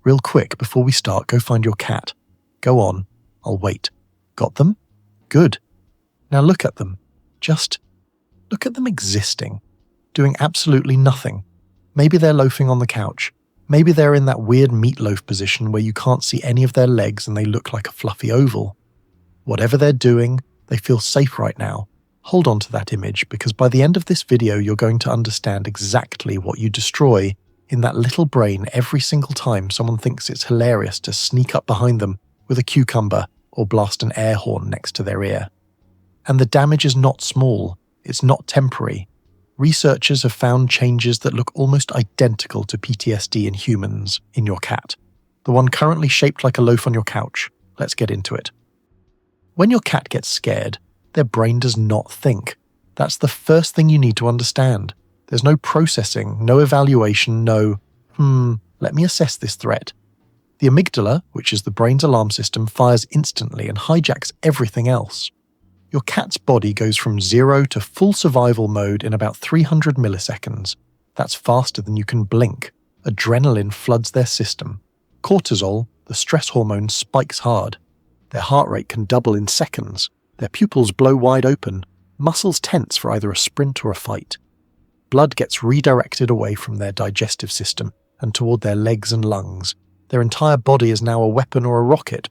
Real quick, before we start, go find your cat. Go on, I'll wait. Got them? Good. Now look at them. Just look at them existing, doing absolutely nothing. Maybe they're loafing on the couch. Maybe they're in that weird meatloaf position where you can't see any of their legs and they look like a fluffy oval. Whatever they're doing, they feel safe right now. Hold on to that image, because by the end of this video you're going to understand exactly what you destroy in that little brain every single time someone thinks it's hilarious to sneak up behind them with a cucumber or blast an air horn next to their ear. And the damage is not small, it's not temporary. Researchers have found changes that look almost identical to PTSD in humans in your cat. The one currently shaped like a loaf on your couch. Let's get into it. When your cat gets scared, their brain does not think. That's the first thing you need to understand. There's no processing, no evaluation, no, let me assess this threat. The amygdala, which is the brain's alarm system, fires instantly and hijacks everything else. Your cat's body goes from 0 to full survival mode in about 300 milliseconds. That's faster than you can blink. Adrenaline floods their system. Cortisol, the stress hormone, spikes hard. Their heart rate can double in seconds. Their pupils blow wide open. Muscles tense for either a sprint or a fight. Blood gets redirected away from their digestive system and toward their legs and lungs. Their entire body is now a weapon or a rocket.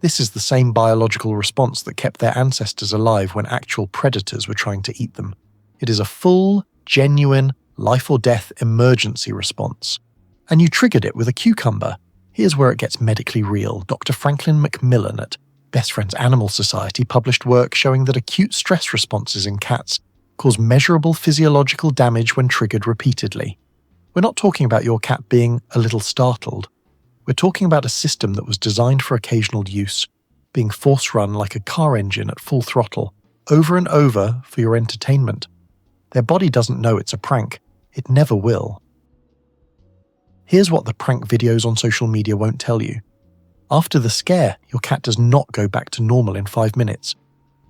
This is the same biological response that kept their ancestors alive when actual predators were trying to eat them. It is a full, genuine, life-or-death emergency response. And you triggered it with a cucumber. Here's where it gets medically real. Dr. Franklin Macmillan at Best Friends Animal Society published work showing that acute stress responses in cats cause measurable physiological damage when triggered repeatedly. We're not talking about your cat being a little startled. We're talking about a system that was designed for occasional use, being force-run like a car engine at full throttle, over and over for your entertainment. Their body doesn't know it's a prank. It never will. Here's what the prank videos on social media won't tell you. After the scare, your cat does not go back to normal in 5 minutes.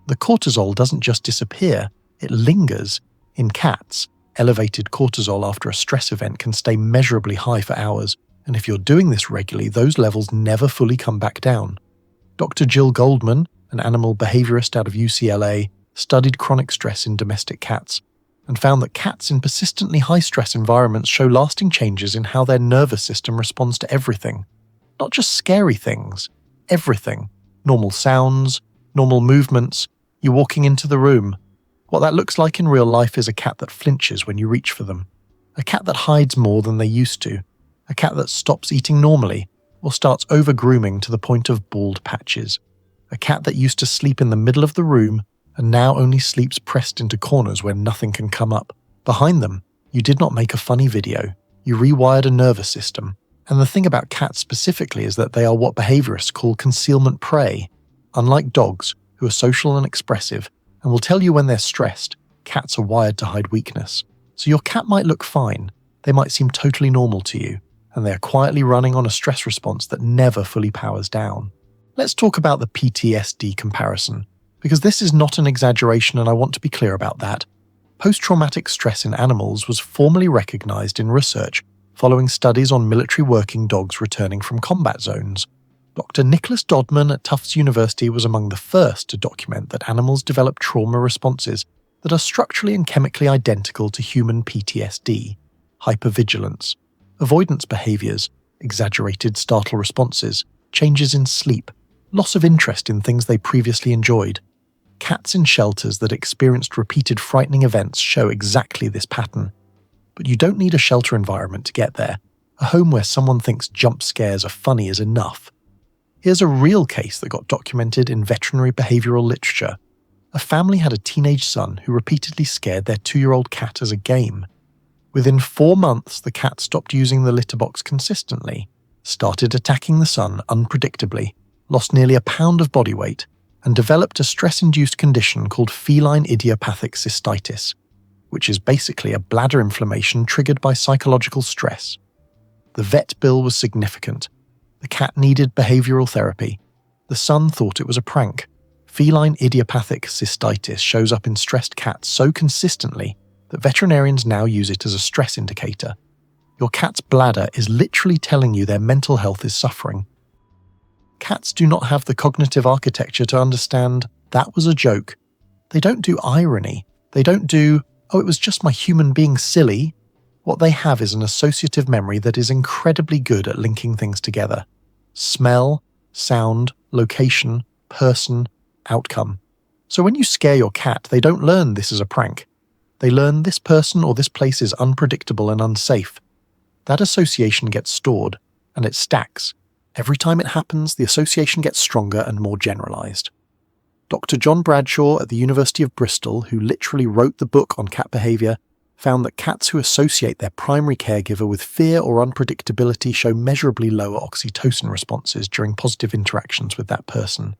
The cortisol doesn't just disappear, it lingers. In cats, elevated cortisol after a stress event can stay measurably high for hours, and if you're doing this regularly, those levels never fully come back down. Dr. Jill Goldman, an animal behaviorist out of UCLA, studied chronic stress in domestic cats and found that cats in persistently high-stress environments show lasting changes in how their nervous system responds to everything. Not just scary things, everything. Normal sounds, normal movements, you walking into the room. What that looks like in real life is a cat that flinches when you reach for them. A cat that hides more than they used to. A cat that stops eating normally or starts over-grooming to the point of bald patches. A cat that used to sleep in the middle of the room and now only sleeps pressed into corners where nothing can come up. Behind them, you did not make a funny video. You rewired a nervous system. And the thing about cats specifically is that they are what behaviorists call concealment prey. Unlike dogs, who are social and expressive, and will tell you when they're stressed, cats are wired to hide weakness. So your cat might look fine, they might seem totally normal to you, and they are quietly running on a stress response that never fully powers down. Let's talk about the PTSD comparison, because this is not an exaggeration and I want to be clear about that. Post-traumatic stress in animals was formally recognized in research following studies on military working dogs returning from combat zones. Dr. Nicholas Dodman at Tufts University was among the first to document that animals develop trauma responses that are structurally and chemically identical to human PTSD, hypervigilance, avoidance behaviors, exaggerated startle responses, changes in sleep, loss of interest in things they previously enjoyed. Cats in shelters that experienced repeated frightening events show exactly this pattern. But you don't need a shelter environment to get there. A home where someone thinks jump scares are funny is enough. Here's a real case that got documented in veterinary behavioral literature. A family had a teenage son who repeatedly scared their 2-year-old cat as a game. Within 4 months, the cat stopped using the litter box consistently, started attacking the son unpredictably, lost nearly a pound of body weight, and developed a stress-induced condition called feline idiopathic cystitis, which is basically a bladder inflammation triggered by psychological stress. The vet bill was significant. The cat needed behavioral therapy. The son thought it was a prank. Feline idiopathic cystitis shows up in stressed cats so consistently that veterinarians now use it as a stress indicator. Your cat's bladder is literally telling you their mental health is suffering. Cats do not have the cognitive architecture to understand that was a joke. They don't do irony. They don't do, oh, it was just my human being silly. What they have is an associative memory that is incredibly good at linking things together. Smell, sound, location, person, outcome. So when you scare your cat, they don't learn this is a prank. They learn this person or this place is unpredictable and unsafe. That association gets stored, and it stacks. Every time it happens, the association gets stronger and more generalized. Dr. John Bradshaw at the University of Bristol, who literally wrote the book on cat behavior, found that cats who associate their primary caregiver with fear or unpredictability show measurably lower oxytocin responses during positive interactions with that person.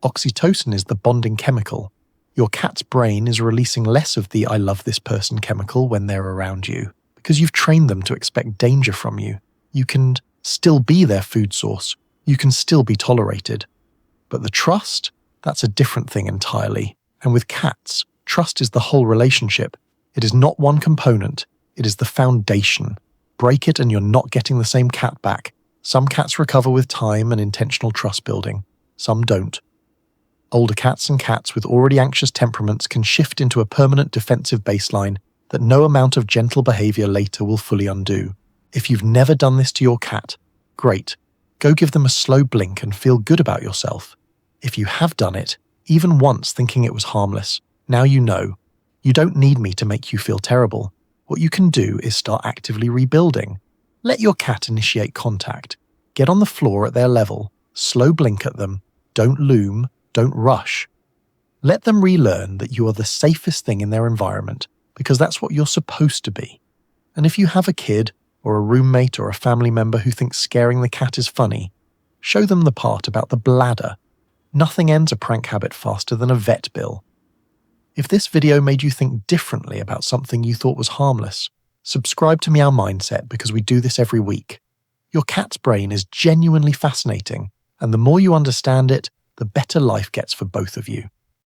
Oxytocin is the bonding chemical. Your cat's brain is releasing less of the I love this person chemical when they're around you, because you've trained them to expect danger from you. You can still be their food source. You can still be tolerated. But the trust, that's a different thing entirely. And with cats, trust is the whole relationship. It is not one component. It is the foundation. Break it and you're not getting the same cat back. Some cats recover with time and intentional trust building. Some don't. Older cats and cats with already anxious temperaments can shift into a permanent defensive baseline that no amount of gentle behavior later will fully undo. If you've never done this to your cat, great. Go give them a slow blink and feel good about yourself. If you have done it, even once thinking it was harmless, now you know. You don't need me to make you feel terrible. What you can do is start actively rebuilding. Let your cat initiate contact. Get on the floor at their level. Slow blink at them. Don't loom. Don't rush. Let them relearn that you are the safest thing in their environment, because that's what you're supposed to be. And if you have a kid, or a roommate or a family member who thinks scaring the cat is funny, show them the part about the bladder. Nothing ends a prank habit faster than a vet bill. If this video made you think differently about something you thought was harmless, subscribe to Meow Mindset because we do this every week. Your cat's brain is genuinely fascinating, and the more you understand it, the better life gets for both of you.